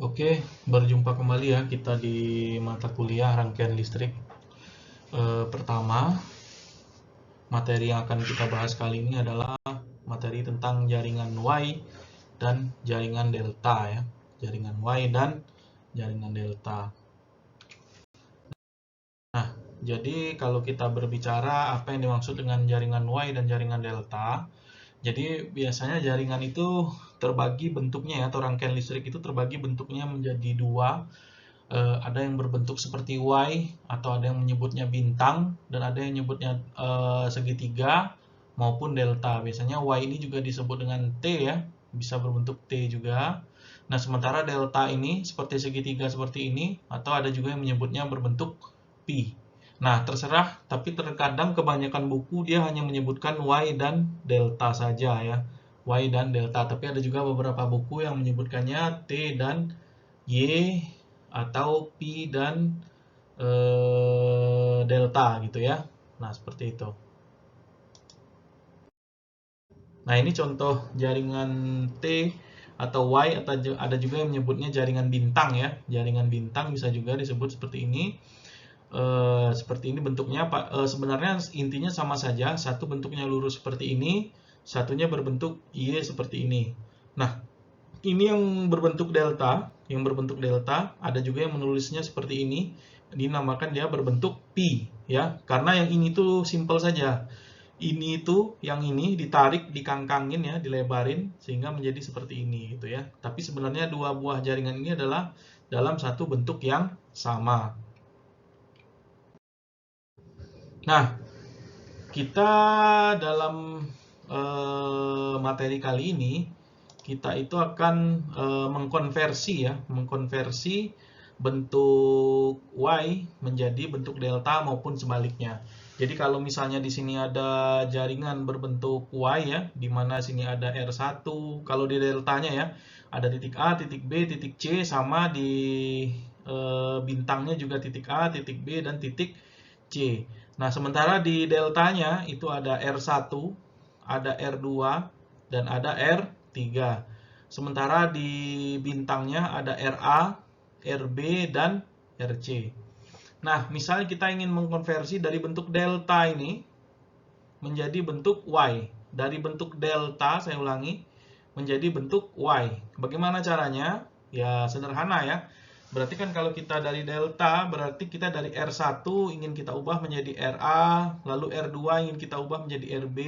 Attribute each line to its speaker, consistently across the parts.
Speaker 1: Oke, berjumpa kembali ya kita di mata kuliah rangkaian listrik. Pertama, materi yang akan kita bahas kali ini adalah materi tentang jaringan Y dan jaringan delta ya. Jaringan Y dan jaringan delta. Nah, jadi kalau kita berbicara apa yang dimaksud dengan jaringan Y dan jaringan delta, jadi biasanya jaringan itu terbagi bentuknya ya, atau rangkaian listrik itu terbagi bentuknya menjadi dua. Ada yang berbentuk seperti Y, atau ada yang menyebutnya bintang, dan ada yang menyebutnya segitiga maupun delta. Biasanya Y ini juga disebut dengan T ya, bisa berbentuk T juga. Nah, sementara delta ini seperti segitiga seperti ini, atau ada juga yang menyebutnya berbentuk pi. Nah, terserah, tapi terkadang kebanyakan buku dia hanya menyebutkan Y dan delta saja ya. Y dan delta, tapi ada juga beberapa buku yang menyebutkannya T dan Y, atau pi dan delta gitu ya. Nah, seperti itu. Nah, ini contoh jaringan T atau Y, atau ada juga yang menyebutnya jaringan bintang ya. Jaringan bintang bisa juga disebut seperti ini. Seperti ini bentuknya, Pak. Sebenarnya intinya sama saja. Satu bentuknya lurus seperti ini, satunya berbentuk Y seperti ini. Nah, ini yang berbentuk delta, ada juga yang menulisnya seperti ini, dinamakan dia berbentuk pi ya, karena yang ini tuh simple saja. Ini itu yang ini ditarik, dikangkangin ya, dilebarin sehingga menjadi seperti ini gitu ya. Tapi sebenarnya dua buah jaringan ini adalah dalam satu bentuk yang sama. Nah, kita dalam materi kali ini kita itu akan mengkonversi bentuk Y menjadi bentuk delta maupun sebaliknya. Jadi kalau misalnya di sini ada jaringan berbentuk Y ya, di mana sini ada R1, kalau di deltanya ya, ada titik A, titik B, titik C, sama di bintangnya juga titik A, titik B, dan titik C. Nah, sementara di deltanya itu ada R1, ada R2, dan ada R3. Sementara di bintangnya ada RA, RB, dan RC. Nah, misalnya kita ingin mengkonversi dari bentuk delta ini menjadi bentuk Y. Dari bentuk delta, saya ulangi, menjadi bentuk Y. Bagaimana caranya? Ya, sederhana ya. Berarti kan kalau kita dari delta, berarti kita dari R1 ingin kita ubah menjadi RA, lalu R2 ingin kita ubah menjadi RB,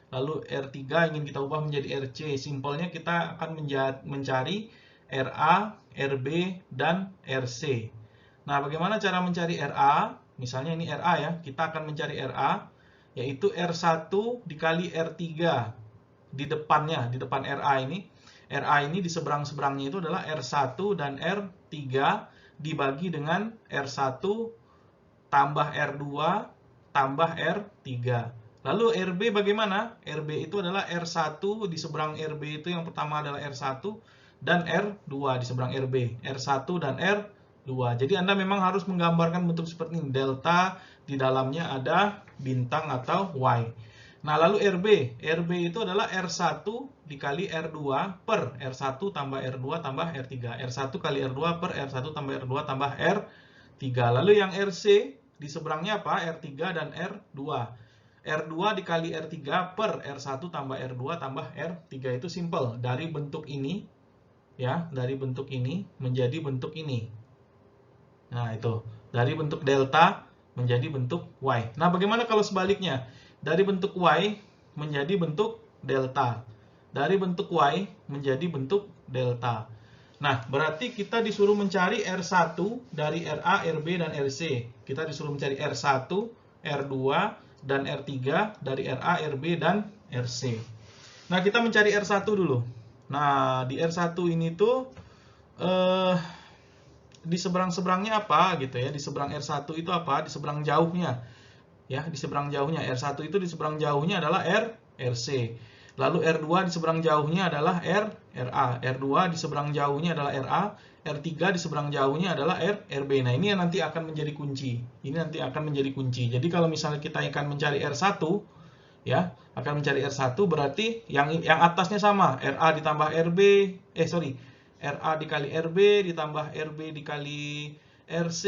Speaker 1: lalu R3 ingin kita ubah menjadi RC. Simpelnya kita akan mencari RA, RB, dan RC. Nah, bagaimana cara mencari RA? Misalnya ini RA ya, kita akan mencari RA, yaitu R1 dikali R3 di depannya, di depan RA ini. RA ini di seberang-seberangnya itu adalah R1 dan R3 dibagi dengan R1 tambah R2 tambah R3. Lalu RB bagaimana? RB itu adalah R1 di seberang RB itu yang pertama adalah R1 dan R2 di seberang RB. R1 dan R2. Jadi Anda memang harus menggambarkan bentuk seperti ini. Delta di dalamnya ada bintang atau Y. Nah, lalu RB itu adalah R1 dikali R2 per R1 tambah R2 tambah R3. R1 kali R2 per R1 tambah R2 tambah R3. Lalu yang RC di seberangnya apa? R3 dan R2. R2 dikali R3 per R1 tambah R2 tambah R3. Itu simple. Dari bentuk ini, ya, dari bentuk ini menjadi bentuk ini. Nah, itu. Dari bentuk delta menjadi bentuk Y. Nah, bagaimana kalau sebaliknya? Dari bentuk Y menjadi bentuk delta. Dari bentuk Y menjadi bentuk delta. Nah, berarti kita disuruh mencari R1 dari RA, RB, dan RC. Kita disuruh mencari R1, R2, dan R3 dari RA, RB, dan RC. Nah, kita mencari R1 dulu. Nah, di R1 ini tuh di seberang-seberangnya apa gitu ya. Di seberang R1 itu apa? Di seberang jauhnya. Ya, di seberang jauhnya. R1 itu di seberang jauhnya adalah RC. Lalu R2 di seberang jauhnya adalah RA. R2 di seberang jauhnya adalah RA. R3 di seberang jauhnya adalah RB. Nah, ini yang nanti akan menjadi kunci. Ini nanti akan menjadi kunci. Jadi kalau misalnya kita akan mencari R1, ya, akan mencari R1 berarti yang atasnya sama. RA ditambah RB, RA dikali RB ditambah RB dikali RC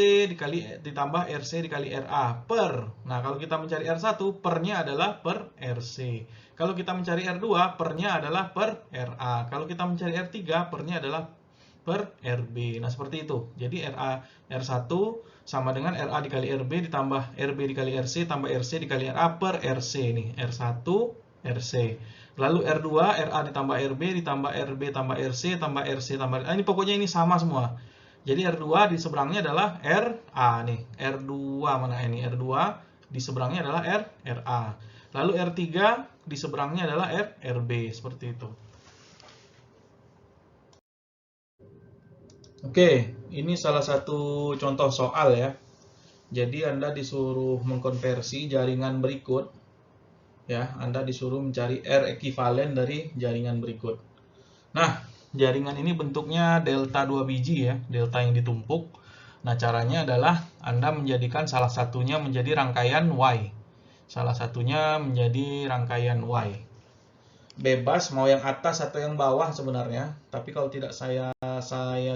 Speaker 1: ditambah RC dikali RA per. Nah, kalau kita mencari R1, pernya adalah per RC. Kalau kita mencari R2, pernya adalah per RA. Kalau kita mencari R3, pernya adalah per RB. Nah, seperti itu. Jadi R1 sama dengan RA dikali RB ditambah RB dikali RC tambah RC dikali RA per RC nih. R1 RC. Lalu R2 RA ditambah RB ditambah RB tambah RC tambah RC tambah ini pokoknya ini sama semua. Jadi R2 di seberangnya adalah RA nih. R2 mana ini? R2 di seberangnya adalah RA. Lalu R3 di seberangnya adalah RB seperti itu. Oke, ini salah satu contoh soal ya. Jadi Anda disuruh mengkonversi jaringan berikut. Ya, Anda disuruh mencari R ekuivalen dari jaringan berikut. Nah, jaringan ini bentuknya delta 2 biji ya, delta yang ditumpuk. Nah, caranya adalah Anda menjadikan salah satunya menjadi rangkaian Y. Salah satunya menjadi rangkaian Y. Bebas mau yang atas atau yang bawah sebenarnya, tapi kalau tidak saya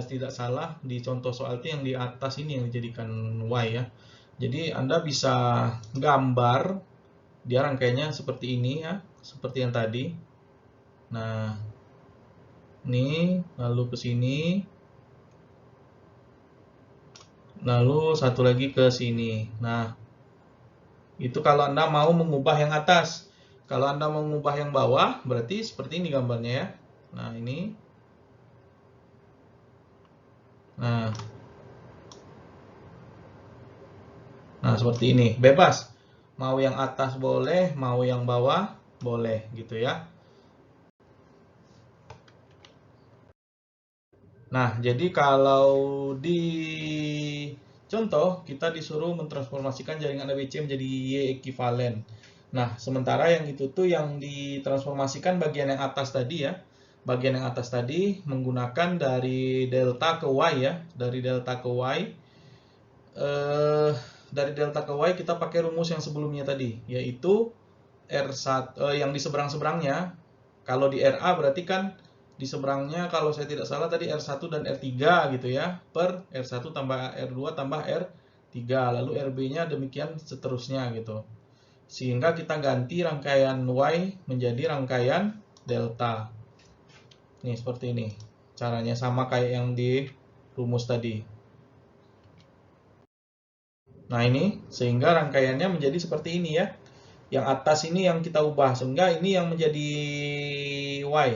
Speaker 1: tidak salah di contoh soal itu yang di atas ini yang dijadikan Y ya. Jadi Anda bisa gambar dia rangkaiannya seperti ini ya, seperti yang tadi. Nah, ini lalu ke sini, lalu satu lagi ke sini. Nah, itu kalau Anda mau mengubah yang atas. Kalau Anda mau mengubah yang bawah, berarti seperti ini gambarnya ya. Nah, ini. Nah, seperti ini. Bebas. Mau yang atas boleh, mau yang bawah boleh gitu ya. Nah, jadi kalau di contoh kita disuruh mentransformasikan jaringan ABC menjadi Y ekuivalen. Nah, sementara yang itu tuh yang ditransformasikan bagian yang atas tadi ya. Bagian yang atas tadi menggunakan dari delta ke Y ya. Dari delta ke Y. Dari delta ke Y kita pakai rumus yang sebelumnya tadi, yaitu R1 yang di seberang-seberangnya. Kalau di RA berarti kan di seberangnya kalau saya tidak salah tadi R1 dan R3 gitu ya, per R1 tambah R2 tambah R3, lalu RB-nya demikian seterusnya gitu. Sehingga kita ganti rangkaian Y menjadi rangkaian delta. Nih seperti ini. Caranya sama kayak yang di rumus tadi. Nah ini, sehingga rangkaiannya menjadi seperti ini ya. Yang atas ini yang kita ubah, sehingga ini yang menjadi Y.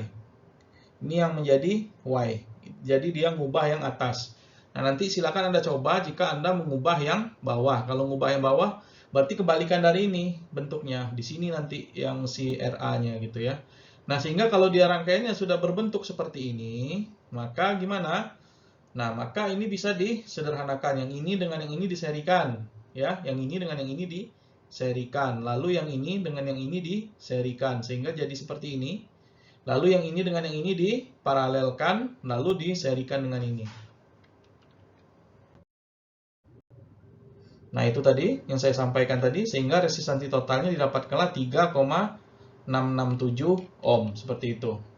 Speaker 1: Ini yang menjadi Y. Jadi dia mengubah yang atas. Nah nanti silakan Anda coba jika Anda mengubah yang bawah. Kalau mengubah yang bawah, berarti kebalikan dari ini bentuknya. Di sini nanti yang si RA-nya gitu ya. Nah sehingga kalau dia rangkaiannya sudah berbentuk seperti ini, maka gimana? Nah, maka ini bisa disederhanakan. Yang ini dengan yang ini diserikan. Ya, yang ini dengan yang ini diserikan. Lalu yang ini dengan yang ini diserikan. Sehingga jadi seperti ini. Lalu yang ini dengan yang ini diparalelkan. Lalu diserikan dengan ini. Nah, itu tadi yang saya sampaikan tadi. Sehingga resistansi totalnya didapatkanlah 3,667 ohm. Seperti itu.